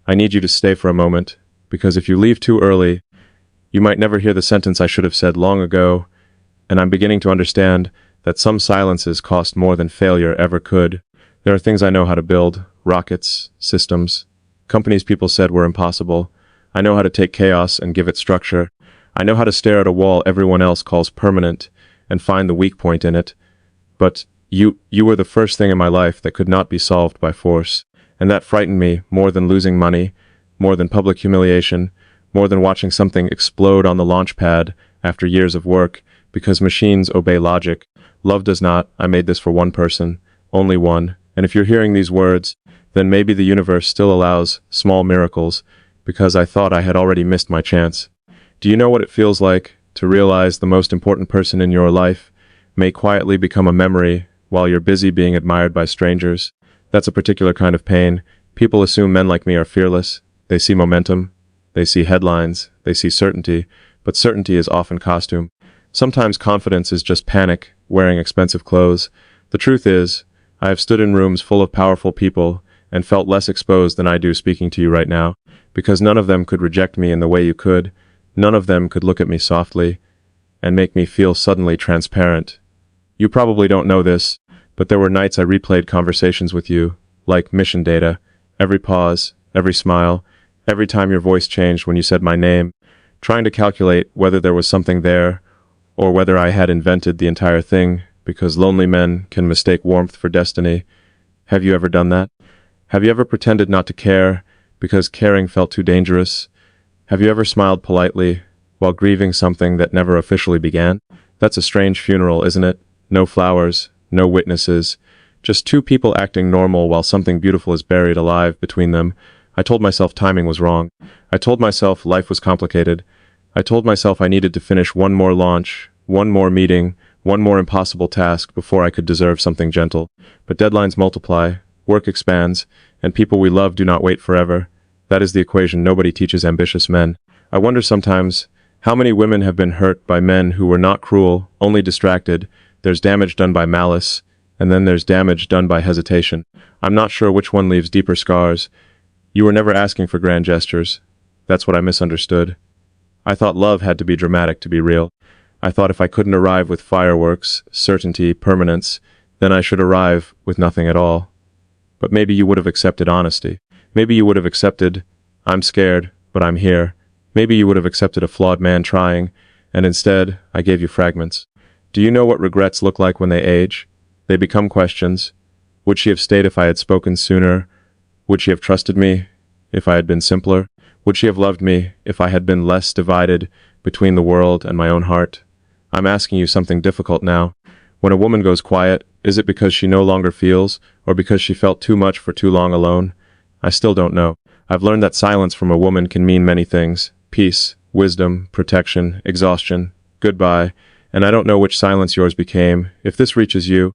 I need you to stay for a moment, because if you leave too early, you might never hear the sentence I should have said long ago, and I'm beginning to understand that some silences cost more than failure ever could. There are things I know how to build, rockets, systems, companies people said were impossible. I know how to take chaos and give it structure. I know how to stare at a wall everyone else calls permanent and find the weak point in it. But you were the first thing in my life that could not be solved by force, and that frightened me more than losing money, more than public humiliation, more than watching something explode on the launch pad after years of work, because machines obey logic. Love does not. I made this for one person, only one, and if you're hearing these words, then maybe the universe still allows small miracles, because I thought I had already missed my chance. Do you know what it feels like to realize the most important person in your life may quietly become a memory while you're busy being admired by strangers? That's a particular kind of pain. People assume men like me are fearless. They see momentum, they see headlines, they see certainty, but certainty is often costume. Sometimes confidence is just panic, wearing expensive clothes. The truth is, I have stood in rooms full of powerful people and felt less exposed than I do speaking to you right now, because none of them could reject me in the way you could. None of them could look at me softly and make me feel suddenly transparent. You probably don't know this, but there were nights I replayed conversations with you, like mission data, every pause, every smile, every time your voice changed when you said my name, trying to calculate whether there was something there, or whether I had invented the entire thing, because lonely men can mistake warmth for destiny. Have you ever done that? Have you ever pretended not to care, because caring felt too dangerous? Have you ever smiled politely, while grieving something that never officially began? That's a strange funeral, isn't it? No flowers, no witnesses, just two people acting normal while something beautiful is buried alive between them. I told myself timing was wrong. I told myself life was complicated. I told myself I needed to finish one more launch, one more meeting, one more impossible task before I could deserve something gentle. But deadlines multiply, work expands, and people we love do not wait forever. That is the equation nobody teaches ambitious men. I wonder sometimes how many women have been hurt by men who were not cruel, only distracted. There's damage done by malice, and then there's damage done by hesitation. I'm not sure which one leaves deeper scars. You were never asking for grand gestures. That's what I misunderstood. I thought love had to be dramatic to be real. I thought if I couldn't arrive with fireworks, certainty, permanence, then I should arrive with nothing at all. But maybe you would have accepted honesty. Maybe you would have accepted, I'm scared, but I'm here. Maybe you would have accepted a flawed man trying, and instead, I gave you fragments. Do you know what regrets look like when they age? They become questions. Would she have stayed if I had spoken sooner? Would she have trusted me if I had been simpler? Would she have loved me if I had been less divided between the world and my own heart? I'm asking you something difficult now. When a woman goes quiet, is it because she no longer feels, or because she felt too much for too long alone? I still don't know. I've learned that silence from a woman can mean many things. Peace, wisdom, protection, exhaustion, goodbye, and I don't know which silence yours became. If this reaches you,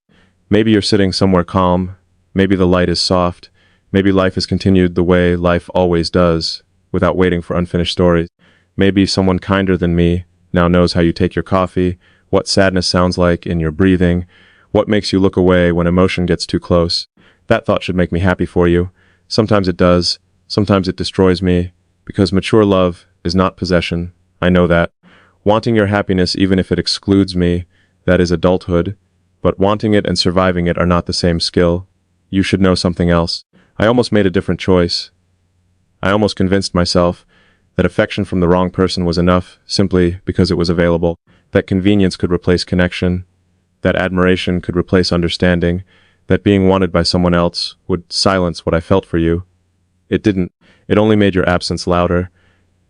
maybe you're sitting somewhere calm, maybe the light is soft, maybe life has continued the way life always does, without waiting for unfinished stories. Maybe someone kinder than me now knows how you take your coffee, what sadness sounds like in your breathing, what makes you look away when emotion gets too close. That thought should make me happy for you. Sometimes it does, sometimes it destroys me, because mature love is not possession. I know that. Wanting your happiness even if it excludes me, that is adulthood, but wanting it and surviving it are not the same skill. You should know something else. I almost made a different choice. I almost convinced myself that affection from the wrong person was enough simply because it was available, that convenience could replace connection, that admiration could replace understanding, that being wanted by someone else would silence what I felt for you. It didn't. It only made your absence louder.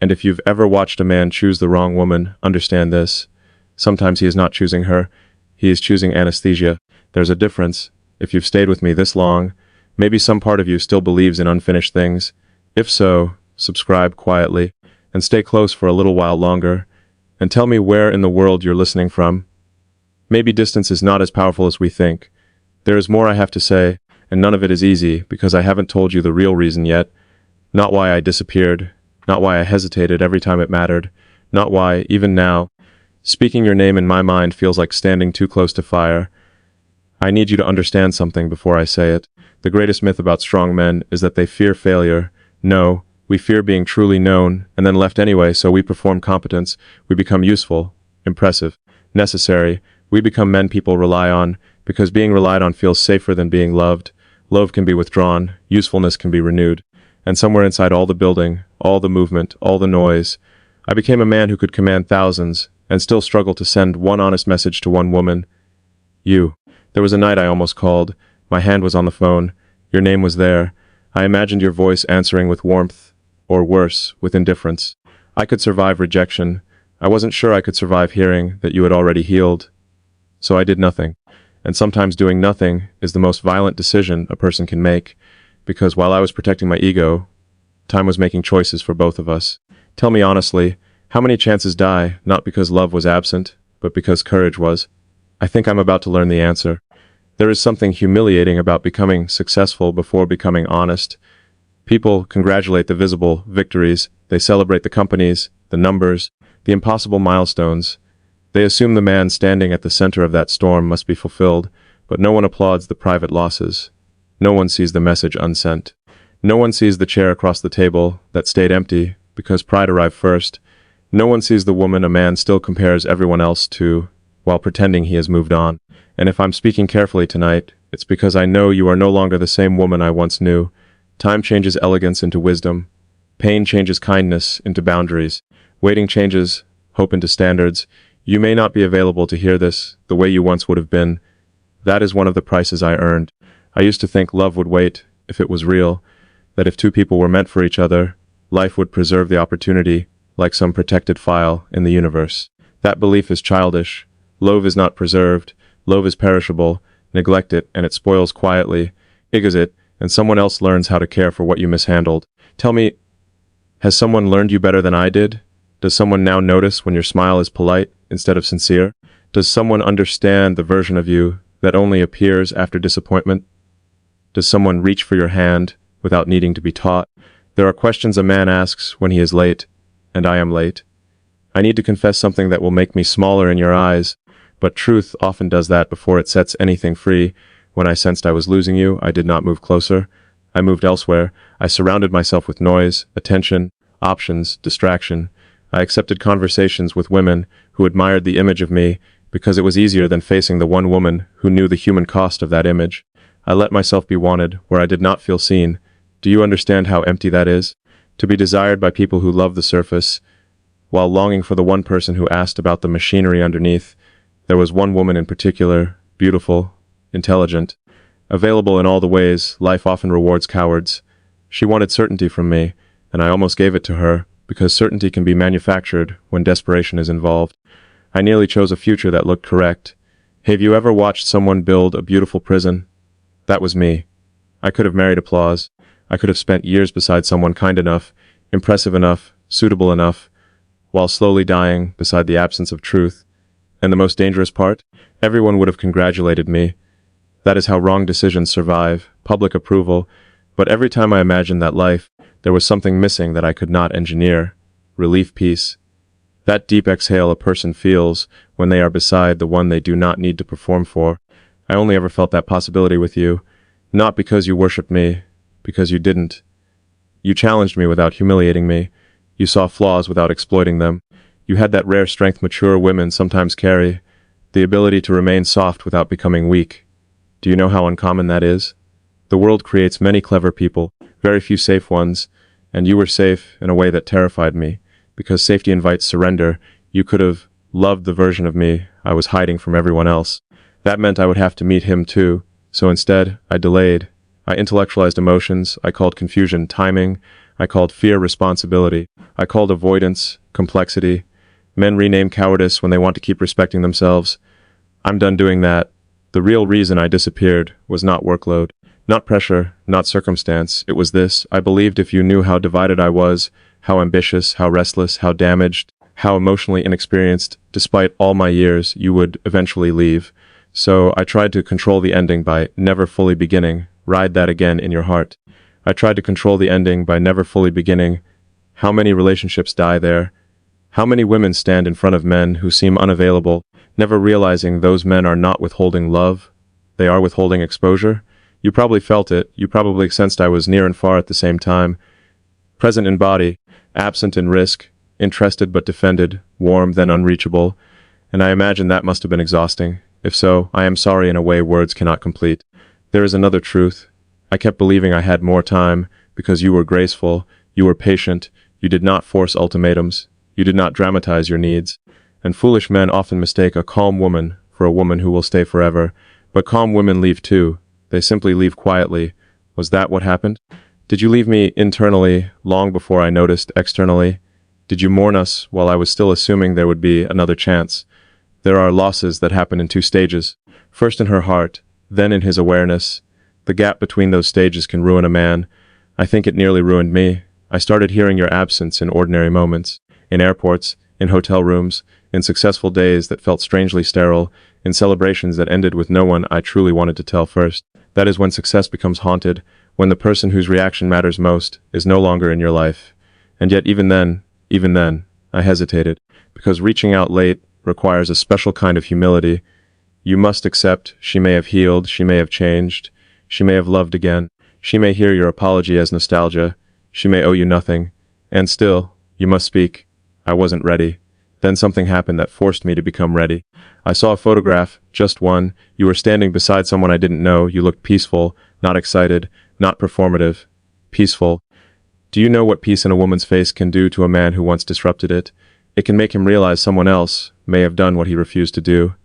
And if you've ever watched a man choose the wrong woman, understand this. Sometimes he is not choosing her. He is choosing anesthesia. There's a difference. If you've stayed with me this long, maybe some part of you still believes in unfinished things. If so, subscribe quietly and stay close for a little while longer, and tell me where in the world you're listening from. Maybe distance is not as powerful as we think. There is more I have to say, and none of it is easy, because I haven't told you the real reason yet. Not why I disappeared, not why I hesitated every time it mattered, not why, even now, speaking your name in my mind feels like standing too close to fire. I need you to understand something before I say it. The greatest myth about strong men is that they fear failure. No, We fear being truly known, and then left anyway, so we perform competence. We become useful, impressive, necessary. We become men people rely on, because being relied on feels safer than being loved. Love can be withdrawn, usefulness can be renewed. And somewhere inside all the building, all the movement, all the noise, I became a man who could command thousands, and still struggle to send one honest message to one woman. You. There was a night I almost called. My hand was on the phone. Your name was there. I imagined your voice answering with warmth, or worse, with indifference. I could survive rejection. I wasn't sure I could survive hearing that you had already healed. So I did nothing. And sometimes doing nothing is the most violent decision a person can make, because while I was protecting my ego, time was making choices for both of us. Tell me honestly, how many chances die, not because love was absent, but because courage was? I think I'm about to learn the answer. There is something humiliating about becoming successful before becoming honest. People congratulate the visible victories. They celebrate the companies, the numbers, the impossible milestones. They assume the man standing at the center of that storm must be fulfilled, but no one applauds the private losses. No one sees the message unsent. No one sees the chair across the table that stayed empty because pride arrived first. No one sees the woman a man still compares everyone else to, while pretending he has moved on. And if I'm speaking carefully tonight, it's because I know you are no longer the same woman I once knew. Time changes elegance into wisdom. Pain changes kindness into boundaries. Waiting changes hope into standards. You may not be available to hear this the way you once would have been. That is one of the prices I earned. I used to think love would wait if it was real, that if two people were meant for each other, life would preserve the opportunity, like some protected file in the universe. That belief is childish. Love is not preserved. Love is perishable. Neglect it, and it spoils quietly. Ignore it, and someone else learns how to care for what you mishandled. Tell me, has someone learned you better than I did? Does someone now notice when your smile is polite instead of sincere? Does someone understand the version of you that only appears after disappointment? Does someone reach for your hand without needing to be taught? There are questions a man asks when he is late, and I am late. I need to confess something that will make me smaller in your eyes, but truth often does that before it sets anything free. When I sensed I was losing you, I did not move closer. I moved elsewhere. I surrounded myself with noise, attention, options, distraction. I accepted conversations with women who admired the image of me because it was easier than facing the one woman who knew the human cost of that image. I let myself be wanted where I did not feel seen. Do you understand how empty that is? To be desired by people who love the surface, while longing for the one person who asked about the machinery underneath. There was one woman in particular, beautiful, intelligent, available in all the ways life often rewards cowards. She wanted certainty from me, and I almost gave it to her, because certainty can be manufactured when desperation is involved. I nearly chose a future that looked correct. Have you ever watched someone build a beautiful prison? That was me. I could have married applause. I could have spent years beside someone kind enough, impressive enough, suitable enough, while slowly dying beside the absence of truth. And the most dangerous part? Everyone would have congratulated me. That is how wrong decisions survive, public approval. But every time I imagined that life, there was something missing that I could not engineer. Relief, peace. That deep exhale a person feels when they are beside the one they do not need to perform for. I only ever felt that possibility with you. Not because you worshipped me, because you didn't. You challenged me without humiliating me. You saw flaws without exploiting them. You had that rare strength mature women sometimes carry, the ability to remain soft without becoming weak. Do you know how uncommon that is? The world creates many clever people, very few safe ones, and you were safe in a way that terrified me. Because safety invites surrender, you could have loved the version of me I was hiding from everyone else. That meant I would have to meet him too, so instead, I delayed. I intellectualized emotions, I called confusion timing, I called fear responsibility, I called avoidance complexity. Men rename cowardice when they want to keep respecting themselves. I'm done doing that. The real reason I disappeared was not workload, not pressure, not circumstance. It was this: I believed if you knew how divided I was, how ambitious, how restless, how damaged, how emotionally inexperienced, despite all my years, you would eventually leave. So I tried to control the ending by never fully beginning. Ride that again in your heart. I tried to control the ending by never fully beginning. How many relationships die there? How many women stand in front of men who seem unavailable, never realizing those men are not withholding love? They are withholding exposure? You probably felt it. You probably sensed I was near and far at the same time. present in body, absent in risk, interested but defended, warm then unreachable, and I imagine that must have been exhausting. If so, I am sorry in a way words cannot complete. There is another truth. I kept believing I had more time, because you were graceful, you were patient, you did not force ultimatums, you did not dramatize your needs. And foolish men often mistake a calm woman for a woman who will stay forever. But calm women leave too. They simply leave quietly. Was that what happened? Did you leave me internally long before I noticed externally? Did you mourn us while I was still assuming there would be another chance? There are losses that happen in two stages. First in her heart, then in his awareness. The gap between those stages can ruin a man. I think it nearly ruined me. I started hearing your absence in ordinary moments. In airports, in hotel rooms, in successful days that felt strangely sterile, in celebrations that ended with no one I truly wanted to tell first. That is when success becomes haunted, when the person whose reaction matters most is no longer in your life. And yet even then, I hesitated, because reaching out late requires a special kind of humility. You must accept she may have healed, she may have changed, she may have loved again, she may hear your apology as nostalgia, she may owe you nothing, and still, you must speak. I wasn't ready. Then something happened that forced me to become ready. I saw a photograph, just one. You were standing beside someone I didn't know. You looked peaceful, not excited, not performative. Peaceful. Do you know what peace in a woman's face can do to a man who once disrupted it? It can make him realize someone else may have done what he refused to do.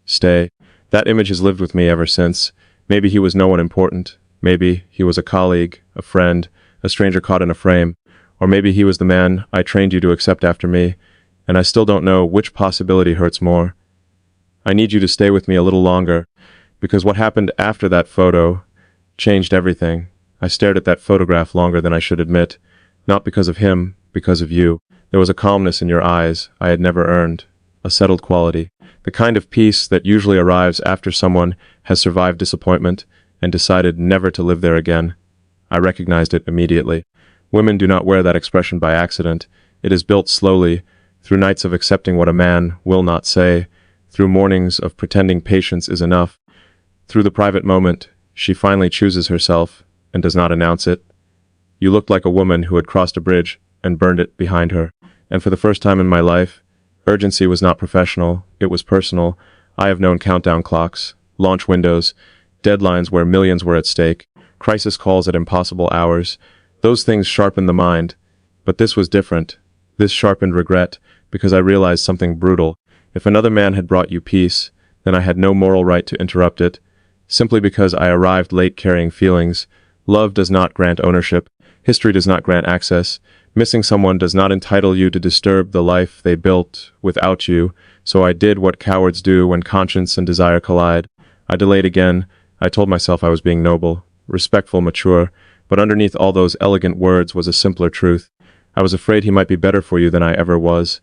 Stay. That image has lived with me ever since. Maybe he was no one important. Maybe he was a colleague, a friend, a stranger caught in a frame. Or maybe he was the man I trained you to accept after me. And I still don't know which possibility hurts more. I need you to stay with me a little longer, because what happened after that photo changed everything. I stared at that photograph longer than I should admit, not because of him, because of you. There was a calmness in your eyes I had never earned, a settled quality, the kind of peace that usually arrives after someone has survived disappointment and decided never to live there again. I recognized it immediately. Women do not wear that expression by accident. It is built slowly, through nights of accepting what a man will not say, through mornings of pretending patience is enough. Through the private moment, she finally chooses herself and does not announce it. You looked like a woman who had crossed a bridge and burned it behind her. And for the first time in my life, urgency was not professional, it was personal. I have known countdown clocks, launch windows, deadlines where millions were at stake, crisis calls at impossible hours. Those things sharpen the mind. But this was different. This sharpened regret, because I realized something brutal. If another man had brought you peace, then I had no moral right to interrupt it, simply because I arrived late carrying feelings. Love does not grant ownership. History does not grant access. Missing someone does not entitle you to disturb the life they built without you, so I did what cowards do when conscience and desire collide. I delayed again. I told myself I was being noble, respectful, mature, but underneath all those elegant words was a simpler truth. I was afraid he might be better for you than I ever was.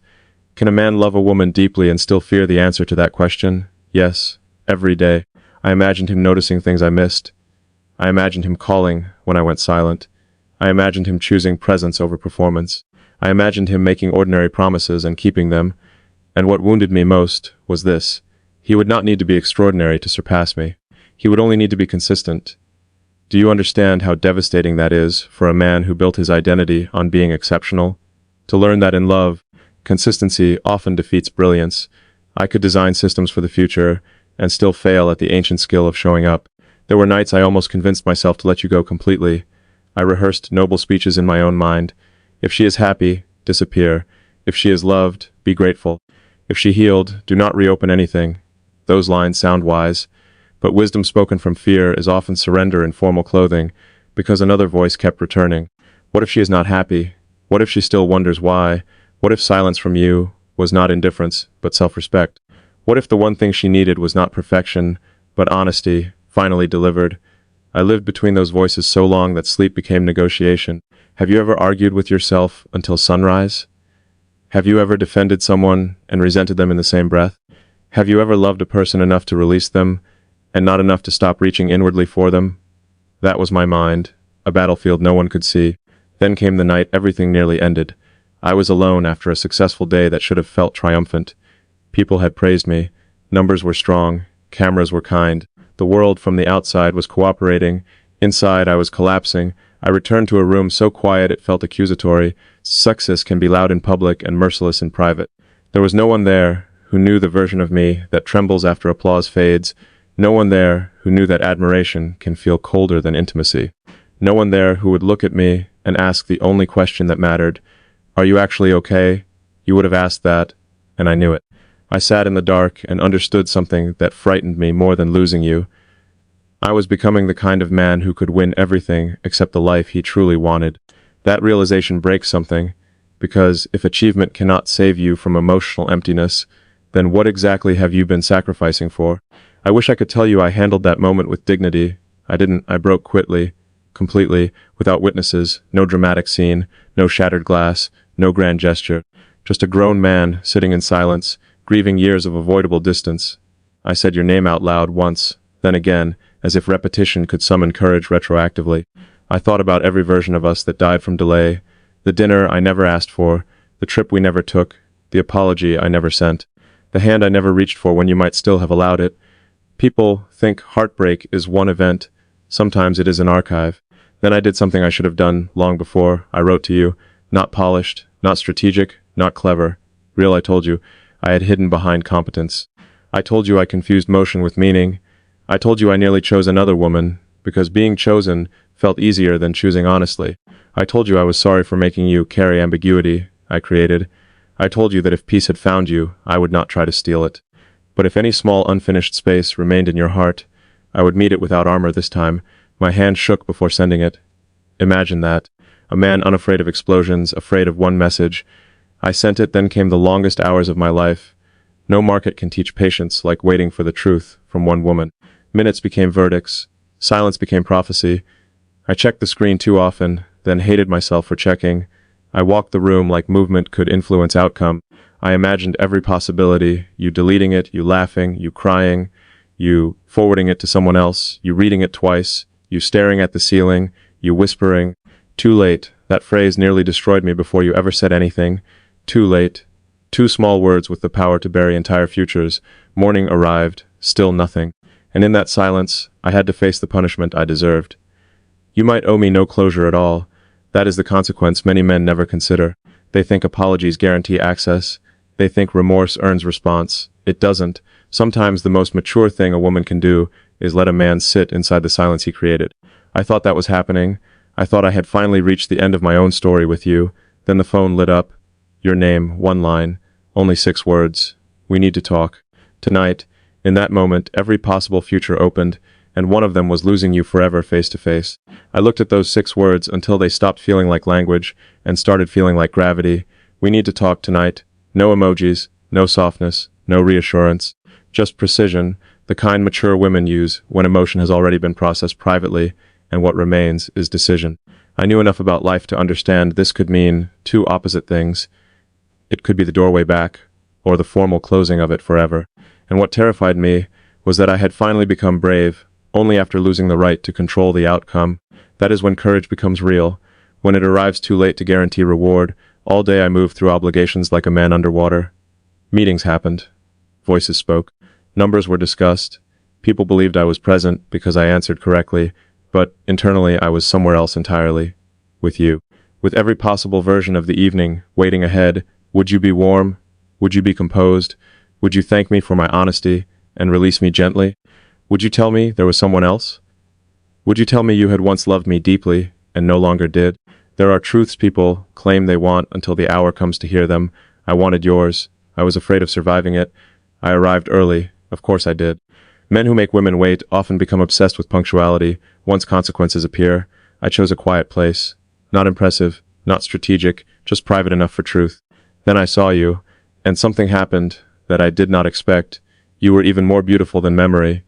Can a man love a woman deeply and still fear the answer to that question? Yes, every day. I imagined him noticing things I missed. I imagined him calling when I went silent. I imagined him choosing presence over performance. I imagined him making ordinary promises and keeping them. And what wounded me most was this. He would not need to be extraordinary to surpass me. He would only need to be consistent. Do you understand how devastating that is for a man who built his identity on being exceptional? To learn that in love, consistency often defeats brilliance. I could design systems for the future and still fail at the ancient skill of showing up. There were nights I almost convinced myself to let you go completely. I rehearsed noble speeches in my own mind. If she is happy, disappear. If she is loved, be grateful. If she healed, do not reopen anything. Those lines sound wise, but wisdom spoken from fear is often surrender in formal clothing, because another voice kept returning. What if she is not happy? What if she still wonders why? What if silence from you was not indifference, but self-respect? What if the one thing she needed was not perfection, but honesty, finally delivered? I lived between those voices so long that sleep became negotiation. Have you ever argued with yourself until sunrise? Have you ever defended someone and resented them in the same breath? Have you ever loved a person enough to release them, and not enough to stop reaching inwardly for them? That was my mind, a battlefield no one could see. Then came the night everything nearly ended. I was alone after a successful day that should have felt triumphant. People had praised me. Numbers were strong. Cameras were kind. The world from the outside was cooperating. Inside I was collapsing. I returned to a room so quiet it felt accusatory. Success can be loud in public and merciless in private. There was no one there who knew the version of me that trembles after applause fades. No one there who knew that admiration can feel colder than intimacy. No one there who would look at me and ask the only question that mattered. Are you actually okay? You would have asked that, and I knew it. I sat in the dark and understood something that frightened me more than losing you. I was becoming the kind of man who could win everything except the life he truly wanted. That realization breaks something, because if achievement cannot save you from emotional emptiness, then what exactly have you been sacrificing for? I wish I could tell you I handled that moment with dignity. I didn't. I broke quickly, completely, without witnesses, no dramatic scene, no shattered glass, no grand gesture. Just a grown man sitting in silence, grieving years of avoidable distance. I said your name out loud once, then again, as if repetition could summon courage retroactively. I thought about every version of us that died from delay, the dinner I never asked for, the trip we never took, the apology I never sent, the hand I never reached for when you might still have allowed it. People think heartbreak is one event. Sometimes it is an archive. Then I did something I should have done long before. I wrote to you, not polished, not strategic, not clever. Real, I told you. I had hidden behind competence. I told you I confused motion with meaning. I told you I nearly chose another woman, because being chosen felt easier than choosing honestly. I told you I was sorry for making you carry ambiguity I created. I told you that if peace had found you, I would not try to steal it. But if any small unfinished space remained in your heart, I would meet it without armor this time. My hand shook before sending it. Imagine that. A man unafraid of explosions, afraid of one message. I sent it, then came the longest hours of my life. No market can teach patience like waiting for the truth from one woman. Minutes became verdicts. Silence became prophecy. I checked the screen too often, then hated myself for checking. I walked the room like movement could influence outcome. I imagined every possibility, you deleting it, you laughing, you crying, you forwarding it to someone else, you reading it twice, you staring at the ceiling, you whispering. Too late. That phrase nearly destroyed me before you ever said anything. Too late. Two small words with the power to bury entire futures. Morning arrived, still nothing. And in that silence, I had to face the punishment I deserved. You might owe me no closure at all. That is the consequence many men never consider. They think apologies guarantee access. They think remorse earns response. It doesn't. Sometimes the most mature thing a woman can do is let a man sit inside the silence he created. I thought that was happening. I thought I had finally reached the end of my own story with you. Then the phone lit up. Your name, one line, only 6 words. We need to talk. Tonight. In that moment, every possible future opened, and one of them was losing you forever face to face. I looked at those 6 words until they stopped feeling like language and started feeling like gravity. We need to talk tonight. No emojis, no softness, no reassurance. Just precision, the kind mature women use when emotion has already been processed privately, and what remains is decision. I knew enough about life to understand this could mean 2 opposite things. It could be the doorway back, or the formal closing of it forever. And what terrified me was that I had finally become brave, only after losing the right to control the outcome. That is when courage becomes real, when it arrives too late to guarantee reward. All day I moved through obligations like a man underwater. Meetings happened. Voices spoke. Numbers were discussed. People believed I was present because I answered correctly, but internally I was somewhere else entirely. With you. With every possible version of the evening waiting ahead. Would you be warm? Would you be composed? Would you thank me for my honesty and release me gently? Would you tell me there was someone else? Would you tell me you had once loved me deeply and no longer did? There are truths people claim they want until the hour comes to hear them. I wanted yours. I was afraid of surviving it. I arrived early. Of course I did. Men who make women wait often become obsessed with punctuality once consequences appear. I chose a quiet place. Not impressive, not strategic, just private enough for truth. Then I saw you, and something happened that I did not expect. You were even more beautiful than memory.